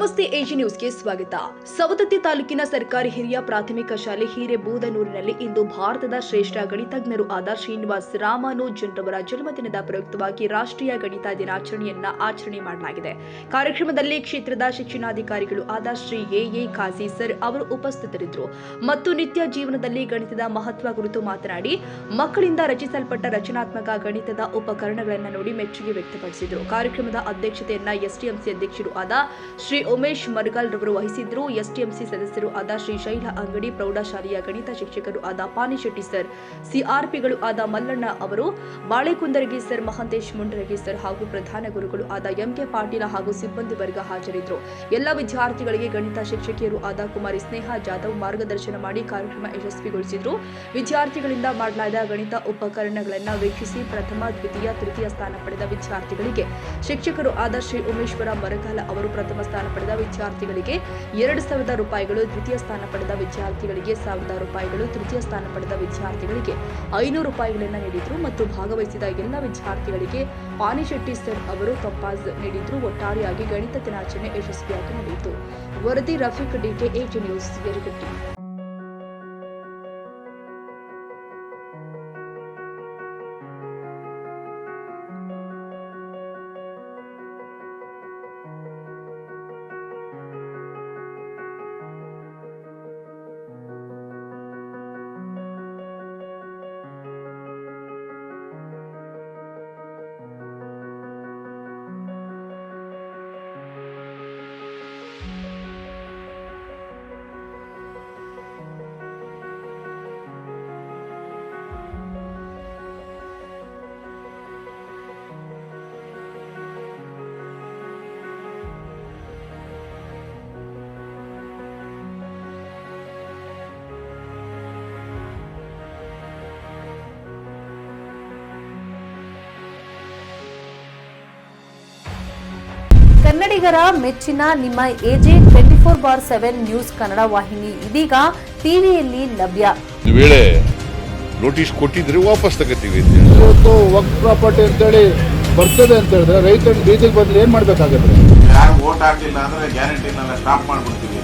ನಮಸ್ತೆ ಎಜಿ ನ್ಯೂಸ್ಗೆ ಸ್ವಾಗತ. ಸವದತ್ತಿ ತಾಲೂಕಿನ ಸರ್ಕಾರಿ ಹಿರಿಯ ಪ್ರಾಥಮಿಕ ಶಾಲೆ ಹಿರೇಬೂದನೂರಿನಲ್ಲಿ ಇಂದು ಭಾರತದ ಶ್ರೇಷ್ಠ ಗಣಿತಜ್ಞರು ಆದ ಶ್ರೀನಿವಾಸ್ ರಾಮಾನುಜನ್ ರವರ ಜನ್ಮದಿನದ ಪ್ರಯುಕ್ತವಾಗಿ ರಾಷ್ಟ್ರೀಯ ಗಣಿತ ದಿನಾಚರಣೆಯನ್ನ ಆಚರಣೆ ಮಾಡಲಾಗಿದೆ. ಕಾರ್ಯಕ್ರಮದಲ್ಲಿ ಕ್ಷೇತ್ರದ ಶಿಕ್ಷಣಾಧಿಕಾರಿಗಳು ಆದ ಶ್ರೀ ಎ ಖಾಜಿ ಸರ್ ಅವರು ಉಪಸ್ಥಿತರಿದ್ದರು ಮತ್ತು ನಿತ್ಯ ಜೀವನದಲ್ಲಿ ಗಣಿತದ ಮಹತ್ವ ಕುರಿತು ಮಾತನಾಡಿ ಮಕ್ಕಳಿಂದ ರಚಿಸಲ್ಪಟ್ಟ ರಚನಾತ್ಮಕ ಗಣಿತದ ಉಪಕರಣಗಳನ್ನು ನೋಡಿ ಮೆಚ್ಚುಗೆ ವ್ಯಕ್ತಪಡಿಸಿದರು. ಕಾರ್ಯಕ್ರಮದ ಅಧ್ಯಕ್ಷತೆಯನ್ನ ಎಸ್ಟಿಎಂಸಿ ಅಧ್ಯಕ್ಷರು ಆದ ಶ್ರೀ ಉಮೇಶ್ ಮರ್ಗಲ್ ರವರು ವಹಿಸಿದ್ರು. ಎಸ್ಟಿಎಂಸಿ ಸದಸ್ಯರು ಆದ ಶ್ರೀ ಶೈಲ ಅಂಗಡಿ, ಪ್ರೌಢಶಾಲೆಯ ಗಣಿತ ಶಿಕ್ಷಕರು ಆದ ಪಾನಿಶೆಟ್ಟಿ ಸರ್, ಸಿಆರ್ಪಿಗಳು ಆದ ಮಲ್ಲಣ್ಣ ಅವರು, ಬಾಳೆಕುಂದರಗಿ ಸರ್, ಮಹಂತೇಶ್ ಮುಂಡರಗಿ ಸರ್ ಹಾಗೂ ಪ್ರಧಾನ ಗುರುಗಳು ಆದ ಎಂಕೆ ಪಾಟೀಲ ಹಾಗೂ ಸಿಬ್ಬಂದಿ ವರ್ಗ ಹಾಜರಿದ್ದರು. ಎಲ್ಲ ವಿದ್ಯಾರ್ಥಿಗಳಿಗೆ ಗಣಿತ ಶಿಕ್ಷಕಿಯರು ಆದ ಕುಮಾರಿ ಸ್ನೇಹ ಜಾಧವ್ ಮಾರ್ಗದರ್ಶನ ಮಾಡಿ ಕಾರ್ಯಕ್ರಮ ಯಶಸ್ವಿಗೊಳಿಸಿದರು. ವಿದ್ಯಾರ್ಥಿಗಳಿಂದ ಮಾಡಲಾದ ಗಣಿತ ಉಪಕರಣಗಳನ್ನು ವೀಕ್ಷಿಸಿ ಪ್ರಥಮ, ದ್ವಿತೀಯ, ತೃತೀಯ ಸ್ಥಾನ ಪಡೆದ ವಿದ್ಯಾರ್ಥಿಗಳಿಗೆ ಶಿಕ್ಷಕರು ಆದ ಶ್ರೀ ಉಮೇಶ್ವರ ಮರಗಾಲ ಅವರು ಪ್ರಥಮ ಸ್ಥಾನ ಪಡೆದ ವಿದ್ಯಾರ್ಥಿಗಳಿಗೆ 2,000 ರೂಪಾಯಿಗಳು, ದ್ವಿತೀಯ ಸ್ಥಾನ ಪಡೆದ ವಿದ್ಯಾರ್ಥಿಗಳಿಗೆ 1,000 ರೂಪಾಯಿಗಳು, ತೃತೀಯ ಸ್ಥಾನ ಪಡೆದ ವಿದ್ಯಾರ್ಥಿಗಳಿಗೆ 500 ರೂಪಾಯಿಗಳನ್ನು ನೀಡಿದರು ಮತ್ತು ಭಾಗವಹಿಸಿದ ಎಲ್ಲ ವಿದ್ಯಾರ್ಥಿಗಳಿಗೆ ಪಾನಿಶೆಟ್ಟಿ ಸರ್ ಅವರು ಕಂಪಾಸ್ ನೀಡಿದ್ರು. ಒಟ್ಟಾರೆಯಾಗಿ ಗಣಿತ ದಿನಾಚರಣೆ ಯಶಸ್ವಿಯಾಗಿ ನಡೆಯಿತು. ವರದಿ Rafiq DK, AG news, Yaragatti. ಕನ್ನಡಿಗರ ಮೆಚ್ಚಿನ ನಿಮ್ಮ ಎಜೆ 24/7 ನ್ಯೂಸ್ ಕನ್ನಡ ವಾಹಿನಿ ಇದೀಗ ಟಿವಿಯಲ್ಲಿ ಲಭ್ಯ. ವೇಳೆ ನೋಟಿಸ್ ಕೊಟ್ಟಿದ್ರೆ ವಾಪಸ್ ತಗೋತೀವಿ. ಇವತ್ತು ವಕ್ಫ್ ಪ್ರಾಪರ್ಟಿ ಅಂತೇಳಿ ಬರ್ತದೆ ಅಂತ ಹೇಳಿದ್ರೆ ರೈತರು ಬೀದಿಗೆ ಬಂದ್ರೆ ಏನ್ ಮಾಡ್ಬೇಕಾಗತ್ತೆ? ಯಾರು ವೋಟ್ ಹಾಕಿಲ್ಲ ಅಂದ್ರೆ ಗ್ಯಾರಂಟಿನೆಲ್ಲ ಸ್ಟಾಪ್ ಮಾಡ್ಬಿಡ್ತೀವಿ.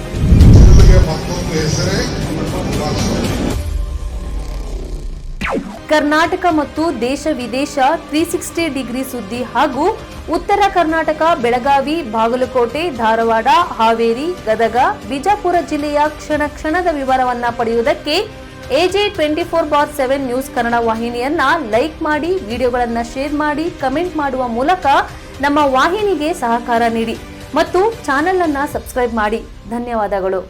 ಕರ್ನಾಟಕ ಮತ್ತು ದೇಶ ವಿದೇಶ 360 ಡಿಗ್ರಿ ಸುದ್ದಿ ಹಾಗೂ ಉತ್ತರ ಕರ್ನಾಟಕ, ಬೆಳಗಾವಿ, ಬಾಗಲಕೋಟೆ, ಧಾರವಾಡ, ಹಾವೇರಿ, ಗದಗ, ಬಿಜಾಪುರ ಜಿಲ್ಲೆಯ ಕ್ಷಣ ಕ್ಷಣದ ವಿವರವನ್ನ ಪಡೆಯುವುದಕ್ಕೆ ಎಜೆ 24/7 ನ್ಯೂಸ್ ಕನ್ನಡ ವಾಹಿನಿಯನ್ನ ಲೈಕ್ ಮಾಡಿ, ವಿಡಿಯೋಗಳನ್ನ ಶೇರ್ ಮಾಡಿ, ಕಮೆಂಟ್ ಮಾಡುವ ಮೂಲಕ ನಮ್ಮ ವಾಹಿನಿಗೆ ಸಹಕಾರ ನೀಡಿ ಮತ್ತು ಚಾನೆಲ್ ಅನ್ನ ಸಬ್ಸ್ಕ್ರೈಬ್ ಮಾಡಿ. ಧನ್ಯವಾದಗಳು.